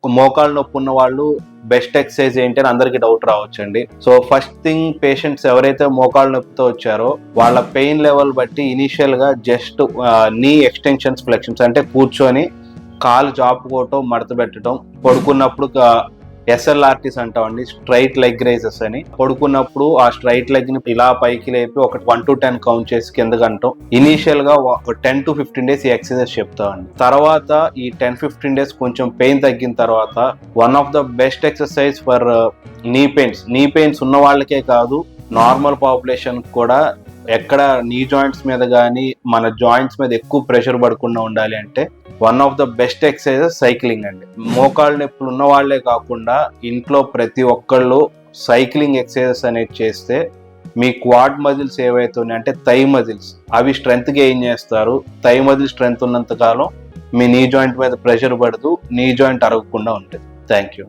మోకాళ్ళ నొప్పి ఉన్న వాళ్ళు బెస్ట్ ఎక్సర్సైజ్ ఏంటి అని అందరికి డౌట్ రావచ్చండి. సో ఫస్ట్ థింగ్, పేషెంట్స్ ఎవరైతే మోకాళ్ళ నొప్పితో వచ్చారో వాళ్ళ పెయిన్ లెవెల్ బట్టి ఇనీషియల్ గా జస్ట్ నీ ఎక్స్టెన్షన్స్ ఫ్లెక్షన్స్ అంటే కూర్చొని కాలు జాపుకోవటం, మడత పెట్టడం, పడుకున్నప్పుడు SLRTs అంటామండి, స్ట్రైట్ లెగ్ రైజెస్ అని. పడుకున్నప్పుడు ఆ స్ట్రైట్ లెగ్ ని ఇలా పైకి లేపి ఒక 1 to 10 కౌంట్ చేసి కిందకి అంటాం. ఇనీషియల్ గా 10 to 15 days ఈ ఎక్సర్సైజ్ చెప్తామండి. తర్వాత ఈ 10-15 days కొంచెం పెయిన్ తగ్గిన తర్వాత one of the best exercise for నీ పెయిన్స్ ఉన్న వాళ్ళకే కాదు, నార్మల్ పాపులేషన్ కూడా ఎక్కడ నీ జాయింట్స్ మీద కానీ మన జాయింట్స్ మీద ఎక్కువ ప్రెషర్ పడకుండా ఉండాలి అంటే one of the best exercises cycling అండి. మోకాళ్ళ నొప్పులు ఉన్న వాళ్లే కాకుండా ఇంట్లో ప్రతి ఒక్కళ్ళు సైక్లింగ్ ఎక్సర్సైజెస్ అనేది చేస్తే మీ క్వాడ్ మజిల్స్ ఏవైతే ఉన్నాయి అంటే థై మజిల్స్, అవి స్ట్రెంగ్త్ గెయిన్ చేస్తారు. థై మజిల్ స్ట్రెంగ్త్ ఉన్నంత కాలం మీ నీ జాయింట్ మీద ప్రెషర్ పడదు, నీ జాయింట్ అరగకుండా ఉంటుంది. Thank you.